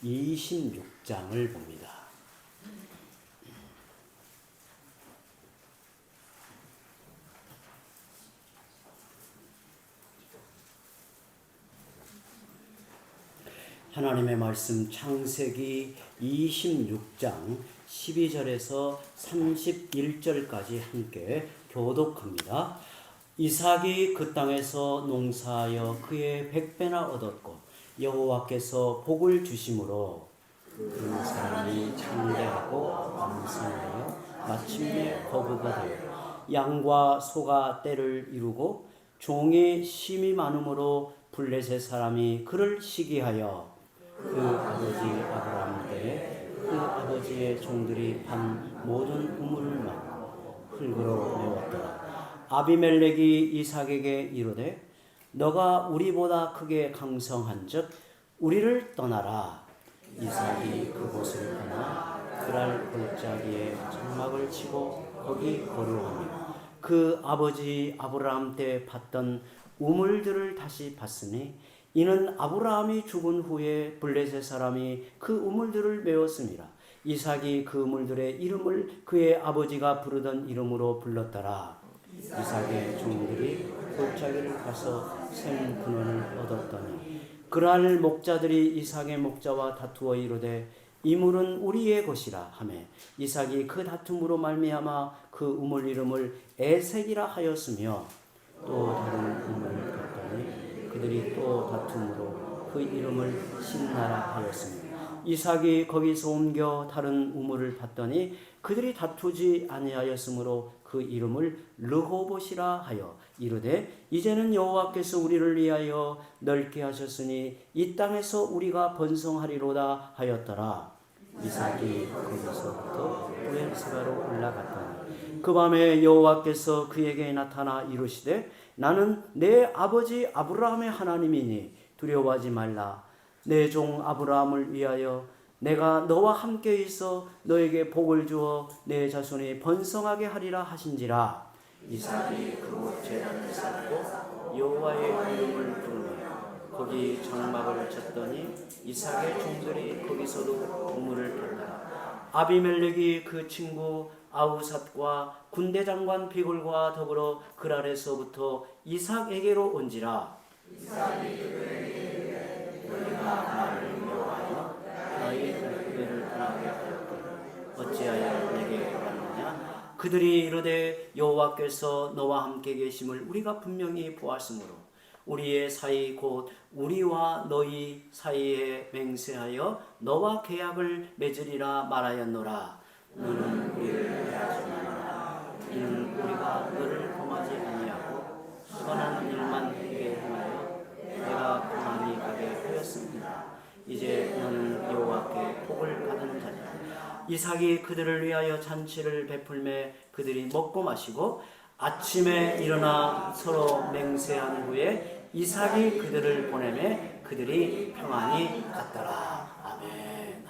26장을 봅니다. 하나님의 말씀 창세기 26장 12절에서 31절까지 함께 교독합니다. 이삭이 그 땅에서 농사하여 그의 100배나 얻었고 여호와께서 복을 주심으로 그 사람이 장대하고 왕성하여 마침내 거부가 되어 양과 소가 떼를 이루고 종의 심이 많음으로 블레셋 사람이 그를 시기하여 그 아버지 아브라함 때에 그 아버지의 종들이 판 모든 우물만 흙으로 메웠더라. 아비멜렉이 이삭에게 이르되 너가 우리보다 크게 강성한즉 우리를 떠나라. 이삭이 그곳을 떠나 그랄 골짜기에 장막을 치고 거기 거류하며 그 아버지 아브라함 때 팠던 우물들을 다시 봤으니 이는 아브라함이 죽은 후에 블레셋 사람이 그 우물들을 메웠습니다. 이삭이 그 우물들의 이름을 그의 아버지가 부르던 이름으로 불렀더라. 이삭의 종들이 골짜기를 가서 샘 근원을 얻었더니 그날 목자들이 이삭의 목자와 다투어 이르되 이 물은 우리의 것이라 하매 이삭이 그 다툼으로 말미암아 그 우물 이름을 에색이라 하였으며 또 다른 우물을 팠더니 그들이 또 다툼으로 그 이름을 신나라 하였습니다. 이삭이 거기서 옮겨 다른 우물을 팠더니 그들이 다투지 아니하였으므로 그 이름을 르호봇이라 하여 이르되 이제는 여호와께서 우리를 위하여 넓게 하셨으니 이 땅에서 우리가 번성하리로다 하였더라. 이삭이 거기서부터 브엘세바로 올라갔더니 그 밤에 여호와께서 그에게 나타나 이르시되 나는 내 아버지 아브라함의 하나님이니 두려워하지 말라. 내 종 아브라함을 위하여 내가 너와 함께 있어 너에게 복을 주어 내 자손이 번성하게 하리라 하신지라. 이삭이 그곳 제단을 쌓고 여호와의 이름을 부르며 거기 장막을 쳤더니 이삭의 종들이 거기서도 우물을 팠더라. 아비멜렉이 그 친구 아우삿과 군대장관 비골과 더불어 그랄에서부터 이삭에게로 온지라. 이삭이 그에게 너희가 나를 미워하여 너희 그들을 떠나게 하였거늘 어찌하여 내게 왔느냐. 그들이 이르되 여호와께서 너와 함께 계심을 우리가 분명히 보았으므로 우리의 사이 곧 우리와 너희 사이에 맹세하여 너와 계약을 맺으리라 말하였노라. 너는 우리를 해하지 말라. 이는 우리가 너를 범하지 아니하고 선한 일만 하게 하여 내가 가만히 가게 하였습니다. 이제 너는 여호와께 복을 받은 자니라. 이삭이 그들을 위하여 잔치를 베풀매 그들이 먹고 마시고 아침에 일어나 서로 맹세한 후에 이삭이 그들을 보내매 그들이 평안히 갔더라. 아멘.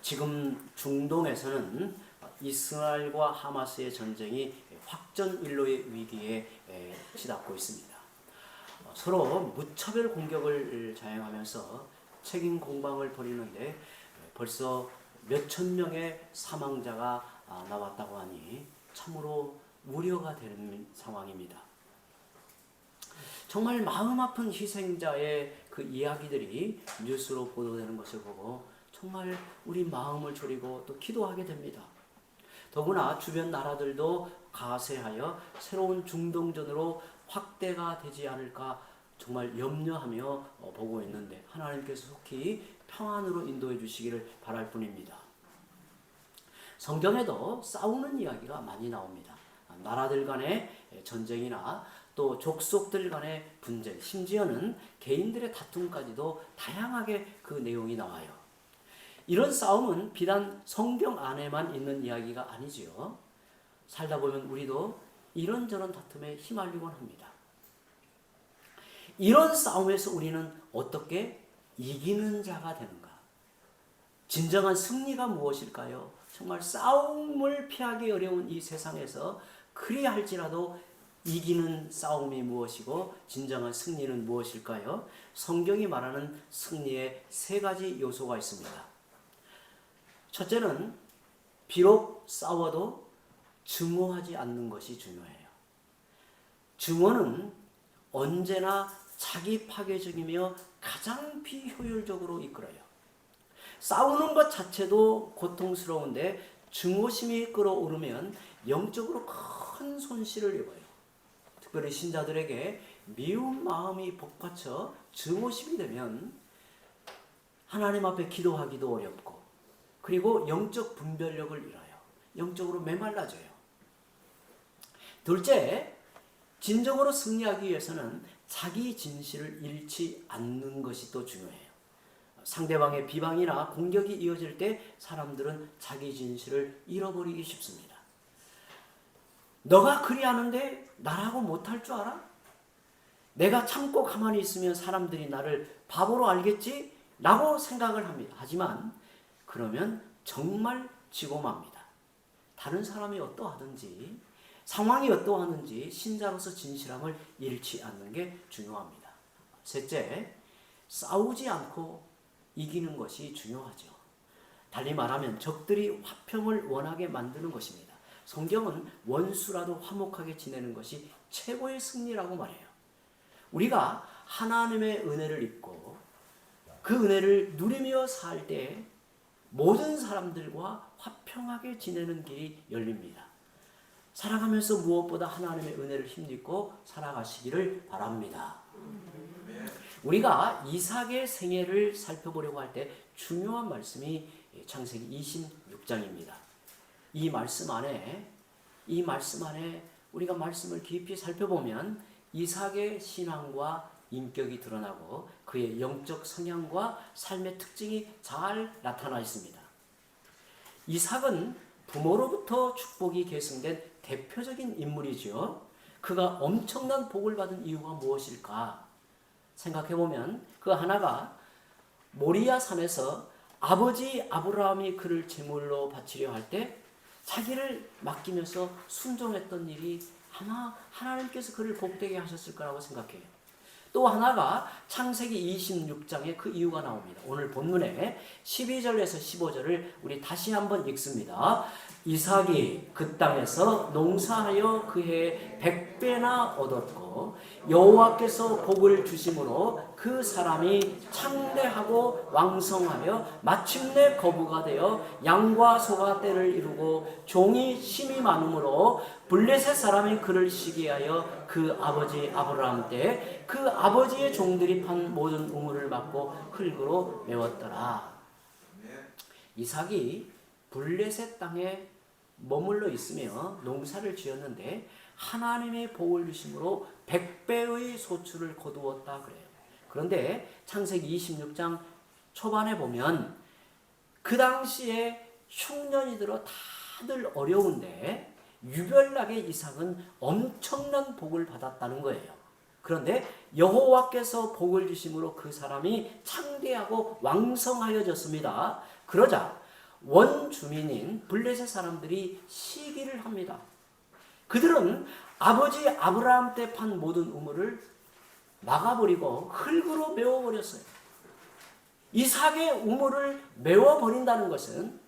지금 중동에서는 이스라엘과 하마스의 전쟁이 확전일로의 위기에 치닫고 있습니다. 서로 무차별 공격을 자행하면서 책임 공방을 벌이는데 벌써 몇천 명의 사망자가 나왔다고 하니 참으로 우려가 되는 상황입니다. 정말 마음 아픈 희생자의 그 이야기들이 뉴스로 보도되는 것을 보고 정말 우리 마음을 졸이고 또 기도하게 됩니다. 더구나 주변 나라들도 가세하여 새로운 중동전으로 확대가 되지 않을까 정말 염려하며 보고 있는데 하나님께서 속히 평안으로 인도해 주시기를 바랄 뿐입니다. 성경에도 싸우는 이야기가 많이 나옵니다. 나라들 간의 전쟁이나 또 족속들 간의 분쟁, 심지어는 개인들의 다툼까지도 다양하게 그 내용이 나와요. 이런 싸움은 비단 성경 안에만 있는 이야기가 아니지요. 살다 보면 우리도 이런저런 다툼에 휘말리곤 합니다. 이런 싸움에서 우리는 어떻게 이기는 자가 되는가? 진정한 승리가 무엇일까요? 정말 싸움을 피하기 어려운 이 세상에서 그리할지라도 이기는 싸움이 무엇이고 진정한 승리는 무엇일까요? 성경이 말하는 승리의 세 가지 요소가 있습니다. 첫째는 비록 싸워도 증오하지 않는 것이 중요해요. 증오는 언제나 자기 파괴적이며 가장 비효율적으로 이끌어요. 싸우는 것 자체도 고통스러운데 증오심이 끌어오르면 영적으로 큰 손실을 입어요. 특별히 신자들에게 미운 마음이 복받쳐 증오심이 되면 하나님 앞에 기도하기도 어렵고 그리고 영적 분별력을 잃어요. 영적으로 메말라져요. 둘째, 진정으로 승리하기 위해서는 자기 진실을 잃지 않는 것이 또 중요해요. 상대방의 비방이나 공격이 이어질 때 사람들은 자기 진실을 잃어버리기 쉽습니다. 너가 그리하는데 나라고 못할 줄 알아? 내가 참고 가만히 있으면 사람들이 나를 바보로 알겠지? 라고 생각을 합니다. 하지만 그러면 정말 지고 맙니다. 다른 사람이 어떠하든지 상황이 어떠하든지 신자로서 진실함을 잃지 않는 게 중요합니다. 셋째, 싸우지 않고 이기는 것이 중요하죠. 달리 말하면 적들이 화평을 원하게 만드는 것입니다. 성경은 원수라도 화목하게 지내는 것이 최고의 승리라고 말해요. 우리가 하나님의 은혜를 입고 그 은혜를 누리며 살 때 모든 사람들과 화평하게 지내는 길이 열립니다. 살아가면서 무엇보다 하나님의 은혜를 힘입고 살아가시기를 바랍니다. 우리가 이삭의 생애를 살펴보려고 할 때 중요한 말씀이 창세기 26장입니다. 이 말씀 안에 우리가 말씀을 깊이 살펴보면 이삭의 신앙과 인격이 드러나고 그의 영적 성향과 삶의 특징이 잘 나타나 있습니다. 이삭은 부모로부터 축복이 계승된 대표적인 인물이죠. 그가 엄청난 복을 받은 이유가 무엇일까? 생각해보면 그 하나가 모리아 산에서 아버지 아브라함이 그를 제물로 바치려 할 때 자기를 맡기면서 순종했던 일이 아마 하나님께서 그를 복되게 하셨을 거라고 생각해요. 또 하나가 창세기 26장에 그 이유가 나옵니다. 오늘 본문에 12절에서 15절을 우리 다시 한번 읽습니다. 이삭이 그 땅에서 농사하여 그해 100배나 얻었고 여호와께서 복을 주심으로 그 사람이 창대하고 왕성하여 마침내 거부가 되어 양과 소가 떼를 이루고 종이 심이 많으므로 블레셋 사람이 그를 시기하여 그 아버지 아브라함 때 그 아버지의 종들이 판 모든 우물을 막고 흙으로 메웠더라. 이삭이 블레셋 땅에 머물러 있으며 농사를 지었는데 하나님의 복을 주심으로 100배의 소출을 거두었다 그래요. 그런데 창세기 26장 초반에 보면 그 당시에 흉년이 들어 다들 어려운데 유별나게 이삭은 엄청난 복을 받았다는 거예요. 그런데 여호와께서 복을 주심으로 그 사람이 창대하고 왕성하여졌습니다. 그러자 원주민인 블레셋 사람들이 시기를 합니다. 그들은 아버지 아브라함 때 판 모든 우물을 막아버리고 흙으로 메워버렸어요. 이삭의 우물을 메워버린다는 것은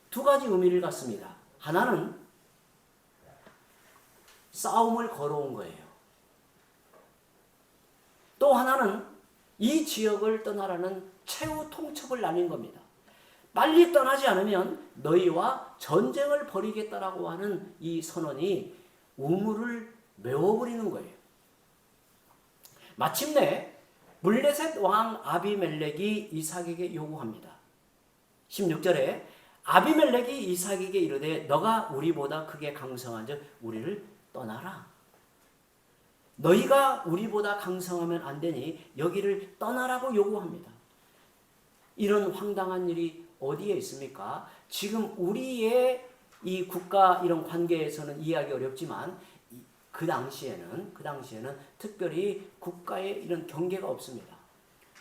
두 가지 의미를 갖습니다. 하나는 싸움을 걸어온 거예요. 또 하나는 이 지역을 떠나라는 최후 통첩을 나뉜 겁니다. 빨리 떠나지 않으면 너희와 전쟁을 벌이겠다라고 하는 이 선언이 우물을 메워버리는 거예요. 마침내 블레셋 왕 아비멜렉이 이삭에게 요구합니다. 16절에 아비멜렉이 이삭에게 이르되 너가 우리보다 크게 강성한즉 우리를 떠나라. 너희가 우리보다 강성하면 안 되니 여기를 떠나라고 요구합니다. 이런 황당한 일이 어디에 있습니까? 지금 우리의 이 국가 이런 관계에서는 이해하기 어렵지만 그 당시에는 특별히 국가의 이런 경계가 없습니다.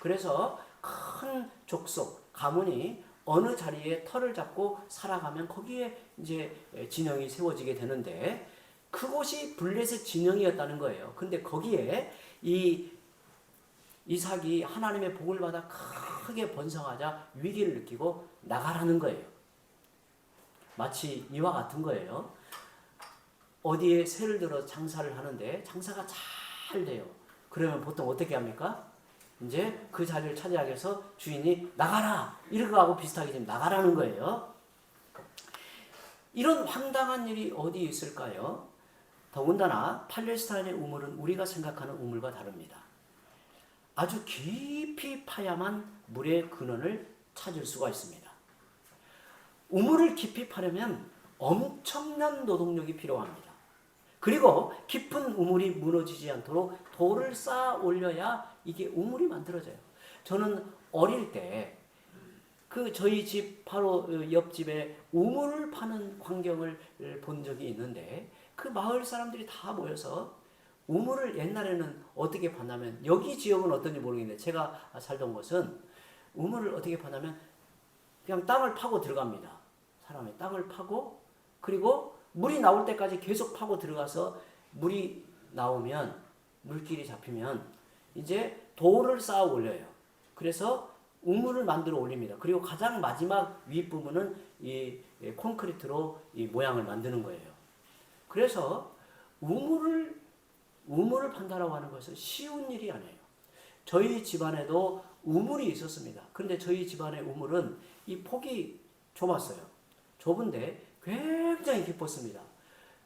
그래서 큰 족속, 가문이 어느 자리에 터를 잡고 살아가면 거기에 이제 진영이 세워지게 되는데 그곳이 블레셋 진영이었다는 거예요. 근데 거기에 이 이삭이 하나님의 복을 받아 크게 번성하자 위기를 느끼고 나가라는 거예요. 마치 이와 같은 거예요. 어디에 새를 들어 장사를 하는데 장사가 잘 돼요. 그러면 보통 어떻게 합니까? 이제 그 자리를 차지하기 위해서 주인이 나가라! 이런 거하고 비슷하게 지금 나가라는 거예요. 이런 황당한 일이 어디 있을까요? 더군다나 팔레스타인의 우물은 우리가 생각하는 우물과 다릅니다. 아주 깊이 파야만 물의 근원을 찾을 수가 있습니다. 우물을 깊이 파려면 엄청난 노동력이 필요합니다. 그리고 깊은 우물이 무너지지 않도록 돌을 쌓아 올려야 이게 우물이 만들어져요. 저는 어릴 때 저희 집 바로 옆집에 우물을 파는 광경을 본 적이 있는데 그 마을 사람들이 다 모여서 우물을 옛날에는 어떻게 파냐면 여기 지역은 어떤지 모르겠는데 제가 살던 곳은 우물을 어떻게 파냐면 그냥 땅을 파고 들어갑니다. 사람이 땅을 파고 그리고 물이 나올 때까지 계속 파고 들어가서 물이 나오면 물길이 잡히면 이제 돌을 쌓아 올려요. 그래서 우물을 만들어 올립니다. 그리고 가장 마지막 윗부분은 이 콘크리트로 이 모양을 만드는 거예요. 그래서 우물을 판다라고 하는 것은 쉬운 일이 아니에요. 저희 집안에도 우물이 있었습니다. 그런데 저희 집안의 우물은 이 폭이 좁았어요. 좁은데 굉장히 깊었습니다.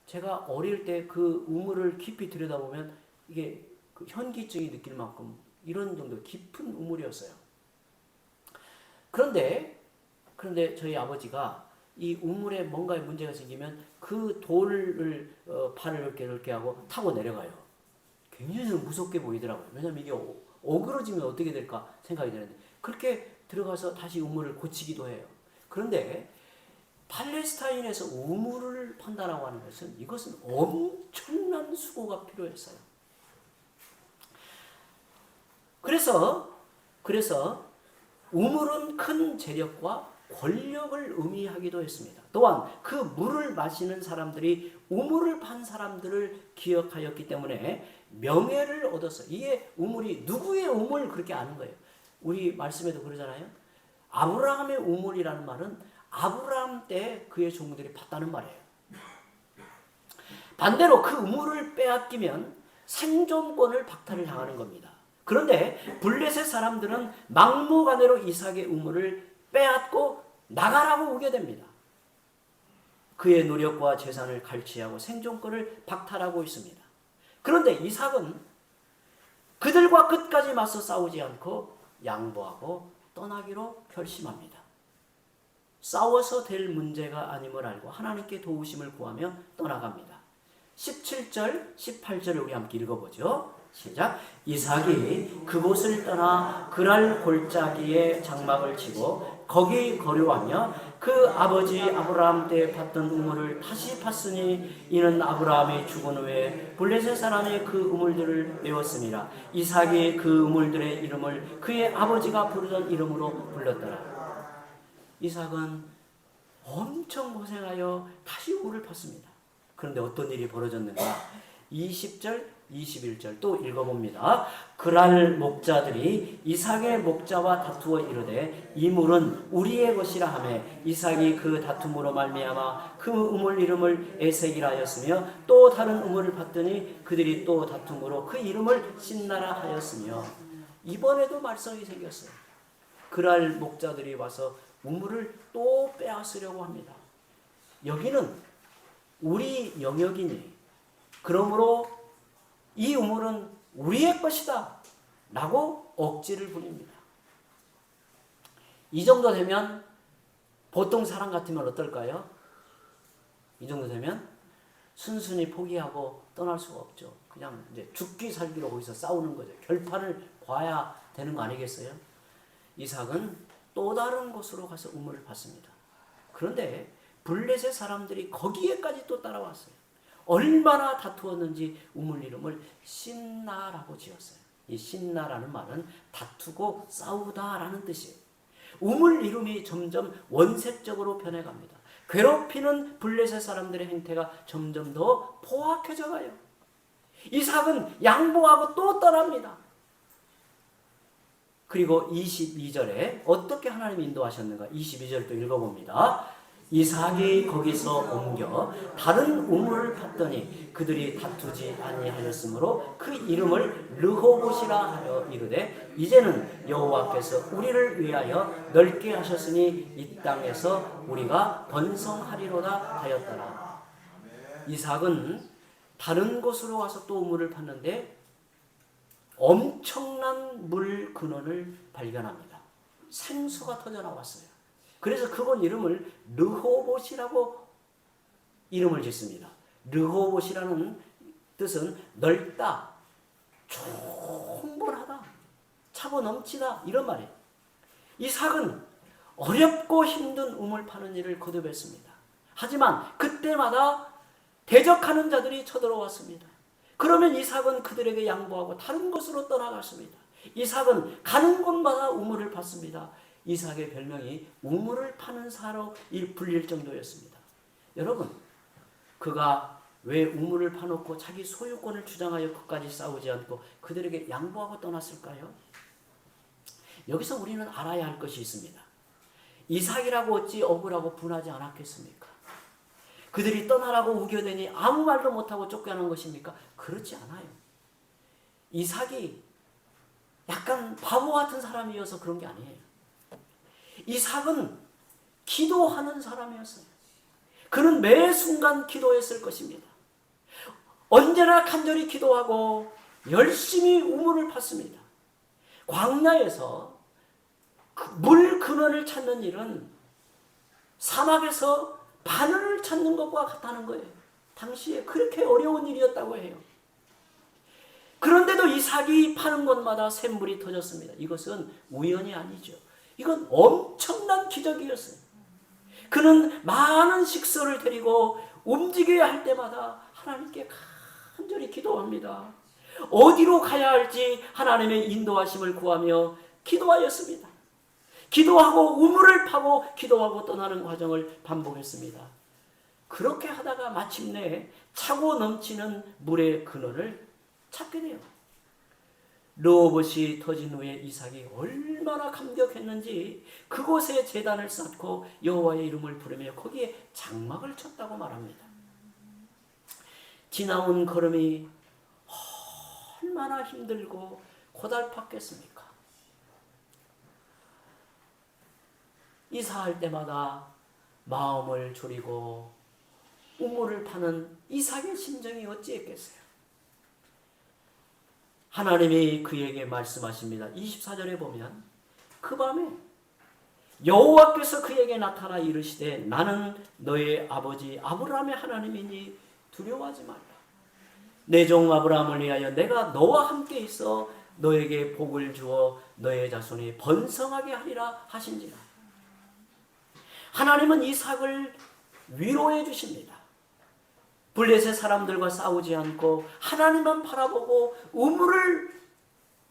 제가 어릴 때 그 우물을 깊이 들여다보면 이게 그 현기증이 느낄 만큼 이런 정도 깊은 우물이었어요. 그런데 저희 아버지가 이 우물에 뭔가 문제가 생기면 그 돌을 발을 이렇게 하고 타고 내려가요. 굉장히 무섭게 보이더라고요. 왜냐하면 이게 어그러지면 어떻게 될까 생각이 드는데 그렇게 들어가서 다시 우물을 고치기도 해요. 그런데 팔레스타인에서 우물을 판다라고 하는 것은 이것은 엄청난 수고가 필요했어요. 그래서 우물은 큰 재력과 권력을 의미하기도 했습니다. 또한 그 물을 마시는 사람들이 우물을 판 사람들을 기억하였기 때문에 명예를 얻었어요. 이게 우물이 누구의 우물 그렇게 아는 거예요. 우리 말씀에도 그러잖아요. 아브라함의 우물이라는 말은 아브라함 때 그의 종들이 봤다는 말이에요. 반대로 그 우물을 빼앗기면 생존권을 박탈을 당하는 겁니다. 그런데 블레셋 사람들은 막무가내로 이삭의 우물을 빼앗고 나가라고 우게 됩니다. 그의 노력과 재산을 갈취하고 생존권을 박탈하고 있습니다. 그런데 이삭은 그들과 끝까지 맞서 싸우지 않고 양보하고 떠나기로 결심합니다. 싸워서 될 문제가 아님을 알고 하나님께 도우심을 구하며 떠나갑니다. 17절, 18절을 우리 함께 읽어보죠. 시작. 이삭이 그곳을 떠나 그랄 골짜기에 장막을 치고 거기 거류하며 그 아버지 아브라함 때 팠던 우물을 다시 팠으니 이는 아브라함이 죽은 후에 블레셋 사람의 그 우물들을 메웠습니다. 이삭이 그 우물들의 이름을 그의 아버지가 부르던 이름으로 불렀더라. 이삭은 엄청 고생하여 다시 우물을 팠습니다. 그런데 어떤 일이 벌어졌는가? 20절 21절 또 읽어봅니다. 그랄 목자들이 이삭의 목자와 다투어 이르되 이 물은 우리의 것이라 하며 이삭이 그 다툼으로 말미암아 그 우물 이름을 에색이라 하였으며 또 다른 우물을 팠더니 그들이 또 다툼으로 그 이름을 신나라 하였으며 이번에도 말썽이 생겼어요. 그랄 목자들이 와서 우물을 또 빼앗으려고 합니다. 여기는 우리 영역이니 그러므로 이 우물은 우리의 것이다 라고 억지를 부립니다. 이 정도 되면 보통 사람 같으면 어떨까요? 이 정도 되면 순순히 포기하고 떠날 수가 없죠. 그냥 이제 죽기 살기로 거기서 싸우는 거죠. 결판을 봐야 되는 거 아니겠어요? 이삭은 또 다른 곳으로 가서 우물을 팠습니다. 그런데 블레셋 사람들이 거기에까지 또 따라왔어요. 얼마나 다투었는지 우물 이름을 신나라고 지었어요. 이 신나라는 말은 다투고 싸우다라는 뜻이에요. 우물 이름이 점점 원색적으로 변해갑니다. 괴롭히는 블레셋 사람들의 행태가 점점 더 포악해져 가요. 이삭은 양보하고 또 떠납니다. 그리고 22절에 어떻게 하나님이 인도하셨는가? 22절 또 읽어봅니다. 이삭이 거기서 옮겨 다른 우물을 팠더니 그들이 다투지 아니하였으므로 그 이름을 르호봇이라 하여 이르되 이제는 여호와께서 우리를 위하여 넓게 하셨으니 이 땅에서 우리가 번성하리로다 하였더라. 이삭은 다른 곳으로 가서 또 우물을 팠는데 엄청난 물 근원을 발견합니다. 생수가 터져 나왔어요. 그래서 그곳 이름을 르호봇이라고 이름을 짓습니다. 르호봇이라는 뜻은 넓다, 충분하다, 차고 넘치다 이런 말이에요. 이삭은 어렵고 힘든 우물 파는 일을 거듭했습니다. 하지만 그때마다 대적하는 자들이 쳐들어왔습니다. 그러면 이삭은 그들에게 양보하고 다른 곳으로 떠나갔습니다. 이삭은 가는 곳마다 우물을 팠습니다. 이삭의 별명이 우물을 파는 사로 불릴 정도였습니다. 여러분, 그가 왜 우물을 파놓고 자기 소유권을 주장하여 끝까지 싸우지 않고 그들에게 양보하고 떠났을까요? 여기서 우리는 알아야 할 것이 있습니다. 이삭이라고 어찌 억울하고 분하지 않았겠습니까? 그들이 떠나라고 우겨대니 아무 말도 못하고 쫓겨난 것입니까? 그렇지 않아요. 이삭이 약간 바보 같은 사람이어서 그런 게 아니에요. 이삭은 기도하는 사람이었어요. 그는 매 순간 기도했을 것입니다. 언제나 간절히 기도하고 열심히 우물을 팠습니다. 광야에서 물 근원을 찾는 일은 사막에서 바늘을 찾는 것과 같다는 거예요. 당시에 그렇게 어려운 일이었다고 해요. 그런데도 이삭이 파는 곳마다 샘물이 터졌습니다. 이것은 우연이 아니죠. 이건 엄청난 기적이었어요. 그는 많은 식소를 데리고 움직여야 할 때마다 하나님께 간절히 기도합니다. 어디로 가야 할지 하나님의 인도하심을 구하며 기도하였습니다. 기도하고 우물을 파고 기도하고 떠나는 과정을 반복했습니다. 그렇게 하다가 마침내 차고 넘치는 물의 근원을 찾게 돼요. 르호봇이 터진 후에 이삭이 얼마나 감격했는지 그곳에 제단을 쌓고 여호와의 이름을 부르며 거기에 장막을 쳤다고 말합니다. 지나온 걸음이 얼마나 힘들고 고달팠겠습니까? 이사할 때마다 마음을 졸이고 우물을 파는 이삭의 심정이 어찌했겠어요? 하나님이 그에게 말씀하십니다. 24절에 보면 그 밤에 여호와께서 그에게 나타나 이르시되 나는 너의 아버지 아브라함의 하나님이니 두려워하지 말라. 내 종 아브라함을 위하여 내가 너와 함께 있어 너에게 복을 주어 너의 자손이 번성하게 하리라 하신지라. 하나님은 이삭을 위로해 주십니다. 블레셋 사람들과 싸우지 않고 하나님만 바라보고 우물을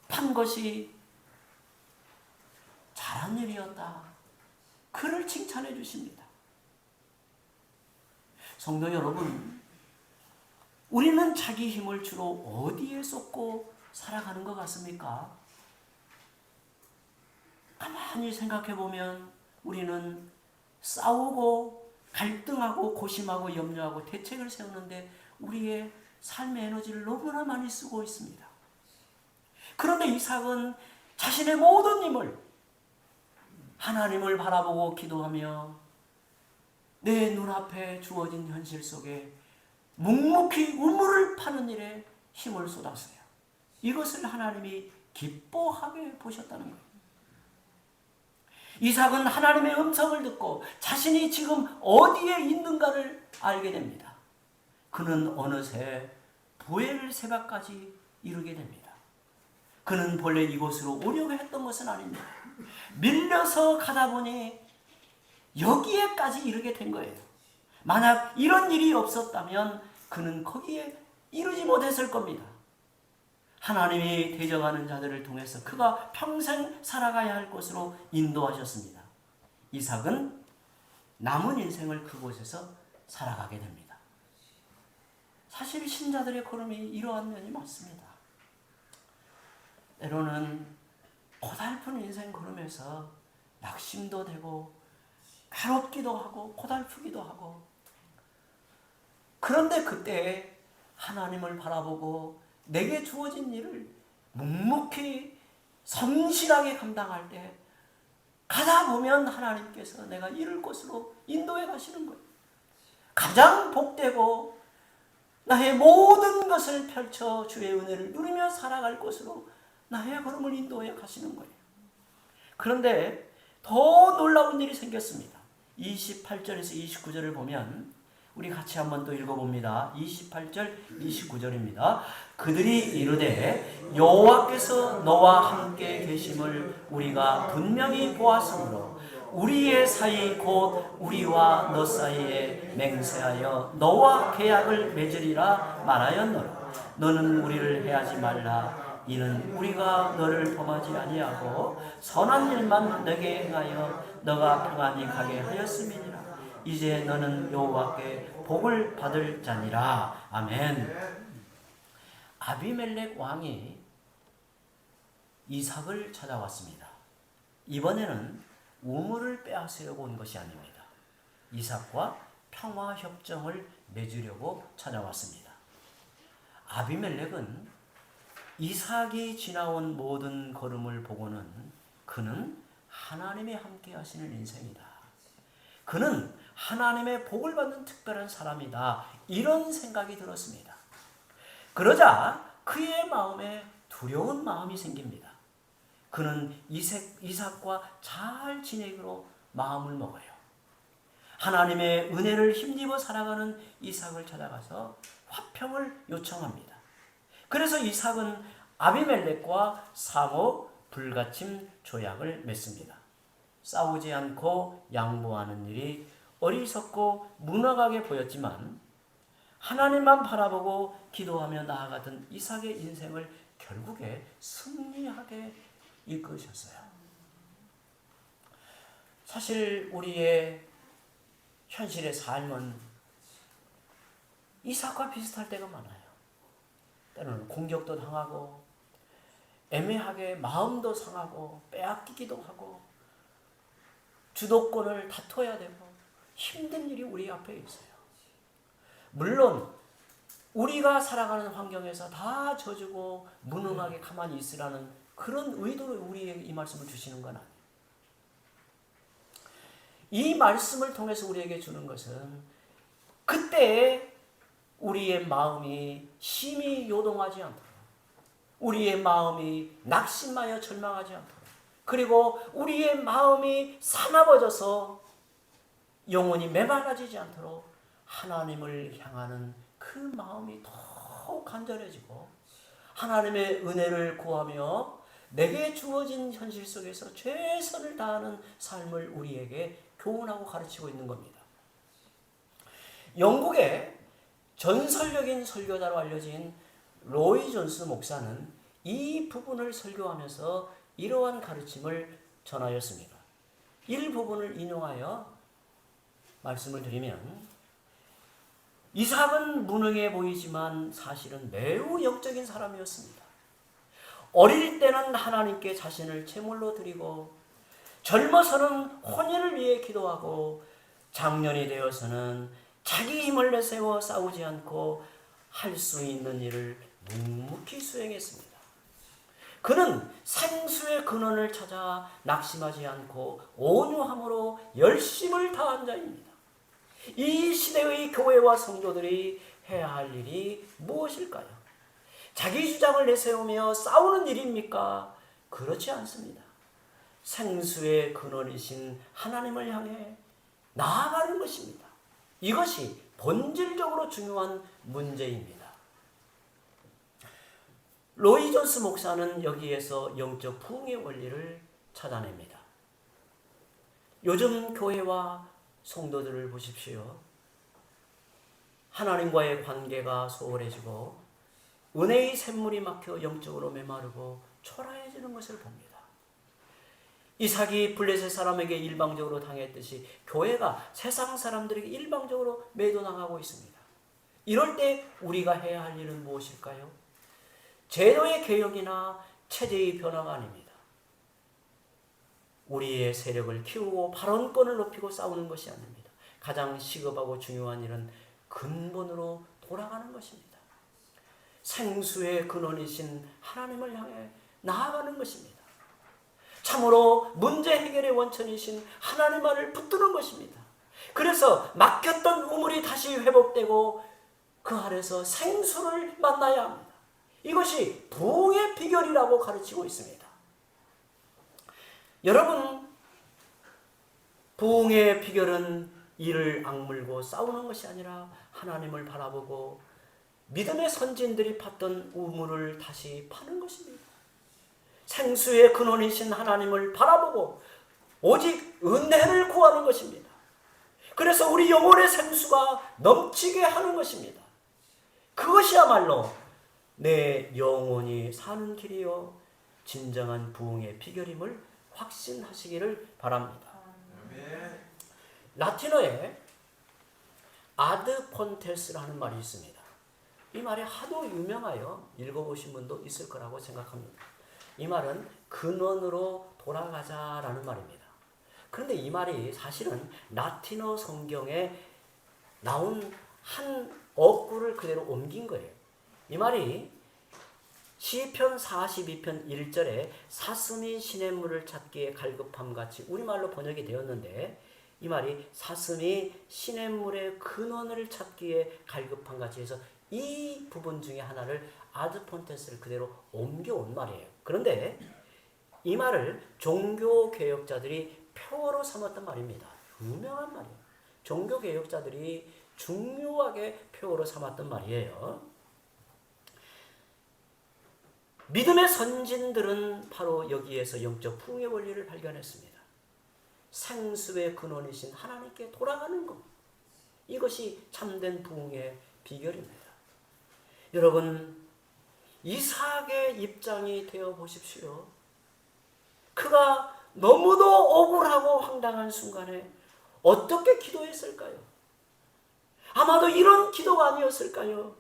판 것이 잘한 일이었다. 그를 칭찬해 주십니다. 성도 여러분, 우리는 자기 힘을 주로 어디에 쏟고 살아가는 것 같습니까? 가만히 생각해 보면 우리는 싸우고 갈등하고 고심하고 염려하고 대책을 세우는데 우리의 삶의 에너지를 너무나 많이 쓰고 있습니다. 그런데 이삭은 자신의 모든 힘을 하나님을 바라보고 기도하며 내 눈앞에 주어진 현실 속에 묵묵히 우물을 파는 일에 힘을 쏟았어요. 이것을 하나님이 기뻐하게 보셨다는 거예요. 이삭은 하나님의 음성을 듣고 자신이 지금 어디에 있는가를 알게 됩니다. 그는 어느새 부엘세바까지 이르게 됩니다. 그는 본래 이곳으로 오려고 했던 것은 아닙니다. 밀려서 가다 보니 여기에까지 이르게 된 거예요. 만약 이런 일이 없었다면 그는 거기에 이르지 못했을 겁니다. 하나님이 대적하는 자들을 통해서 그가 평생 살아가야 할 곳으로 인도하셨습니다. 이삭은 남은 인생을 그곳에서 살아가게 됩니다. 사실 신자들의 걸음이 이러한 면이 많습니다. 때로는 고달픈 인생 걸음에서 낙심도 되고 괴롭기도 하고 고달프기도 하고, 그런데 그때 하나님을 바라보고 내게 주어진 일을 묵묵히 성실하게 감당할 때 가다 보면 하나님께서 내가 이룰 곳으로 인도해 가시는 거예요. 가장 복되고 나의 모든 것을 펼쳐 주의 은혜를 누리며 살아갈 곳으로 나의 걸음을 인도해 가시는 거예요. 그런데 더 놀라운 일이 생겼습니다. 28절에서 29절을 보면 우리 같이 한번 또 읽어봅니다. 28절 29절입니다. 그들이 이르되 여호와께서 너와 함께 계심을 우리가 분명히 보았으므로 우리의 사이 곧 우리와 너 사이에 맹세하여 너와 계약을 맺으리라 말하였노라. 너는 우리를 해하지 말라. 이는 우리가 너를 범하지 아니하고 선한 일만 너게 행하여 너가 평안히 가게 하였음이니라. 이제 너는 여호와께 복을 받을 자니라. 아멘. 아비멜렉 왕이 이삭을 찾아왔습니다. 이번에는 우물을 빼앗으려고 온 것이 아닙니다. 이삭과 평화협정을 맺으려고 찾아왔습니다. 아비멜렉은 이삭이 지나온 모든 걸음을 보고는 그는 하나님이 함께 하시는 인생이다. 그는 하나님의 복을 받는 특별한 사람이다. 이런 생각이 들었습니다. 그러자 그의 마음에 두려운 마음이 생깁니다. 그는 이삭과 잘 지내기로 마음을 먹어요. 하나님의 은혜를 힘입어 살아가는 이삭을 찾아가서 화평을 요청합니다. 그래서 이삭은 아비멜렉과 상호 불가침 조약을 맺습니다. 싸우지 않고 양보하는 일이 어리석고 무능하게 보였지만 하나님만 바라보고 기도하며 나아가던 이삭의 인생을 결국에 승리하게 이끄셨어요. 사실 우리의 현실의 삶은 이삭과 비슷할 때가 많아요. 때로는 공격도 당하고 애매하게 마음도 상하고 빼앗기기도 하고 주도권을 다퉈야 되고 힘든 일이 우리 앞에 있어요. 물론 우리가 살아가는 환경에서 다 져주고 무능하게 가만히 있으라는 그런 의도로 우리에게 이 말씀을 주시는 건 아니에요. 이 말씀을 통해서 우리에게 주는 것은 그때에 우리의 마음이 심히 요동하지 않도록, 우리의 마음이 낙심하여 절망하지 않도록, 그리고 우리의 마음이 사나워져서 영혼이 메말라지지 않도록 하나님을 향하는 그 마음이 더욱 간절해지고 하나님의 은혜를 구하며 내게 주어진 현실 속에서 최선을 다하는 삶을 우리에게 교훈하고 가르치고 있는 겁니다. 영국의 전설적인 설교자로 알려진 로이 존스 목사는 이 부분을 설교하면서 이러한 가르침을 전하였습니다. 일부분을 인용하여 말씀을 드리면, 이삭은 무능해 보이지만 사실은 매우 영적인 사람이었습니다. 어릴 때는 하나님께 자신을 제물로 드리고 젊어서는 혼인을 위해 기도하고 장년이 되어서는 자기 힘을 내세워 싸우지 않고 할 수 있는 일을 묵묵히 수행했습니다. 그는 생수의 근원을 찾아 낙심하지 않고 온유함으로 열심을 다한 자입니다. 이 시대의 교회와 성도들이 해야 할 일이 무엇일까요? 자기 주장을 내세우며 싸우는 일입니까? 그렇지 않습니다. 생수의 근원이신 하나님을 향해 나아가는 것입니다. 이것이 본질적으로 중요한 문제입니다. 로이 존스 목사는 여기에서 영적 부흥의 원리를 찾아냅니다. 요즘 교회와 성도들을 보십시오. 하나님과의 관계가 소홀해지고 은혜의 샘물이 막혀 영적으로 메마르고 초라해지는 것을 봅니다. 이삭이 블레셋 사람에게 일방적으로 당했듯이 교회가 세상 사람들에게 일방적으로 매도당하고 있습니다. 이럴 때 우리가 해야 할 일은 무엇일까요? 제도의 개혁이나 체제의 변화가 아닙니다. 우리의 세력을 키우고 발언권을 높이고 싸우는 것이 아닙니다. 가장 시급하고 중요한 일은 근본으로 돌아가는 것입니다. 생수의 근원이신 하나님을 향해 나아가는 것입니다. 참으로 문제 해결의 원천이신 하나님 안을 붙드는 것입니다. 그래서 막혔던 우물이 다시 회복되고 그 아래서 생수를 만나야 합니다. 이것이 부흥의 비결이라고 가르치고 있습니다. 여러분, 부흥의 비결은 이를 악물고 싸우는 것이 아니라 하나님을 바라보고 믿음의 선진들이 팠던 우물을 다시 파는 것입니다. 생수의 근원이신 하나님을 바라보고 오직 은혜를 구하는 것입니다. 그래서 우리 영혼의 생수가 넘치게 하는 것입니다. 그것이야말로 내 영혼이 사는 길이요 진정한 부흥의 비결임을 확신하시기를 바랍니다. 라틴어에 아드 폰테스라는 말이 있습니다. 이 말이 하도 유명하여 읽어보신 분도 있을 거라고 생각합니다. 이 말은 근원으로 돌아가자라는 말입니다. 그런데 이 말이 사실은 라틴어 성경에 나온 한 어구를 그대로 옮긴 거예요. 이 말이 시편 42편 1절에 사슴이 시냇물을 찾기에 갈급함 같이 우리말로 번역이 되었는데, 이 말이 사슴이 시냇물의 근원을 찾기에 갈급함 같이 해서 이 부분 중에 하나를 아드폰테스를 그대로 옮겨온 말이에요. 그런데 이 말을 종교개혁자들이 표어로 삼았던 말입니다. 유명한 말이에요. 종교개혁자들이 중요하게 표어로 삼았던 말이에요. 믿음의 선진들은 바로 여기에서 영적 부흥의 원리를 발견했습니다. 생수의 근원이신 하나님께 돌아가는 것, 이것이 참된 부흥의 비결입니다. 여러분, 이삭의 입장이 되어 보십시오. 그가 너무도 억울하고 황당한 순간에 어떻게 기도했을까요? 아마도 이런 기도가 아니었을까요?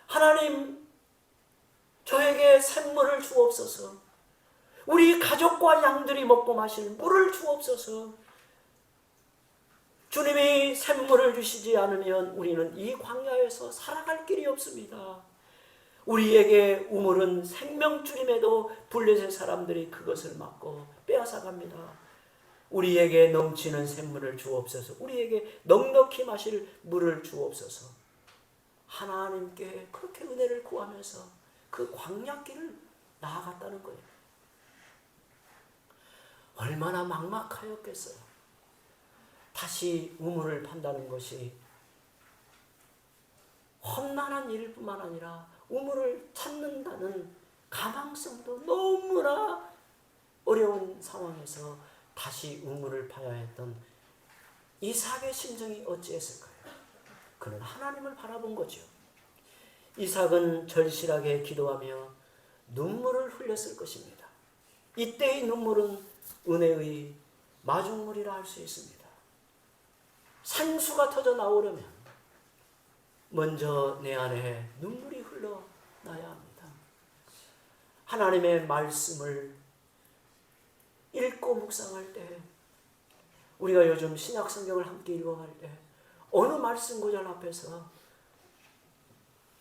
하나님, 저에게 샘물을 주옵소서. 우리 가족과 양들이 먹고 마실 물을 주옵소서. 주님이 샘물을 주시지 않으면 우리는 이 광야에서 살아갈 길이 없습니다. 우리에게 우물은 생명줄임에도 블레셋 사람들이 그것을 막고 빼앗아갑니다. 우리에게 넘치는 샘물을 주옵소서. 우리에게 넉넉히 마실 물을 주옵소서. 하나님께 그렇게 은혜를 구하면서 그 광야길을 나아갔다는 거예요. 얼마나 막막하였겠어요. 다시 우물을 판다는 것이 험난한 일뿐만 아니라 우물을 찾는다는 가망성도 너무나 어려운 상황에서 다시 우물을 파야 했던 이삭의 심정이 어찌했을까요? 그는 하나님을 바라본 거죠. 이삭은 절실하게 기도하며 눈물을 흘렸을 것입니다. 이때의 눈물은 은혜의 마중물이라 할 수 있습니다. 생수가 터져 나오려면 먼저 내 안에 눈물이 흘러나야 합니다. 하나님의 말씀을 읽고 묵상할 때, 우리가 요즘 신약 성경을 함께 읽어갈 때 어느 말씀 구절 앞에서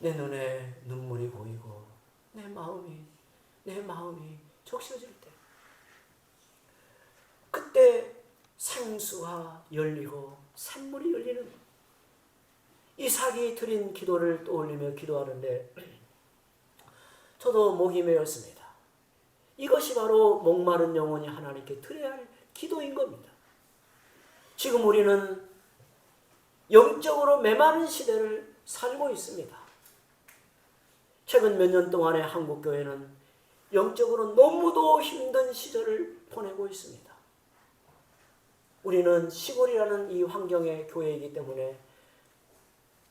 내 눈에 눈물이 고이고 내 마음이 적셔질 때, 그때 생수가 열리고 샘물이 열리는, 이삭이 드린 기도를 떠올리며 기도하는데 저도 목이 메었습니다. 이것이 바로 목마른 영혼이 하나님께 드려야 할 기도인 겁니다. 지금 우리는 영적으로 메마른 시대를 살고 있습니다. 최근 몇 년 동안의 한국교회는 영적으로 너무도 힘든 시절을 보내고 있습니다. 우리는 시골이라는 이 환경의 교회이기 때문에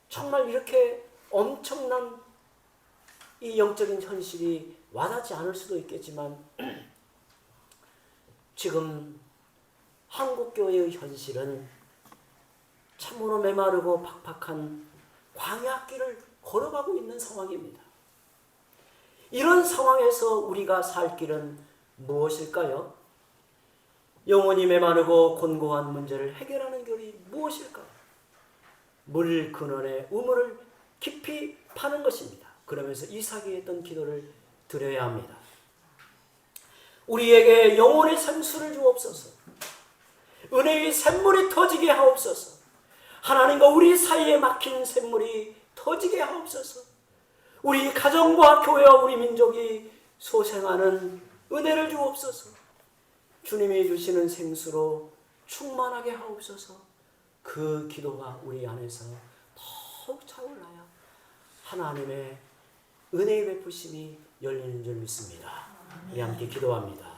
정말 이렇게 엄청난 이 영적인 현실이 와닿지 않을 수도 있겠지만, 지금 한국교회의 현실은 참으로 메마르고 팍팍한 광야길을 걸어가고 있는 상황입니다. 이런 상황에서 우리가 살 길은 무엇일까요? 영혼이 메마르고 곤고한 문제를 해결하는 길이 무엇일까요? 물 근원의 우물을 깊이 파는 것입니다. 그러면서 이삭이 했던 기도를 드려야 합니다. 우리에게 영혼의 생수를 주옵소서. 은혜의 샘물이 터지게 하옵소서. 하나님과 우리 사이에 막힌 샘물이 터지게 하옵소서. 우리 가정과 교회와 우리 민족이 소생하는 은혜를 주옵소서. 주님이 주시는 생수로 충만하게 하옵소서. 그 기도가 우리 안에서 더욱 차올라야 하나님의 은혜의 베푸심이 열리는 줄 믿습니다. 우리 함께 기도합니다.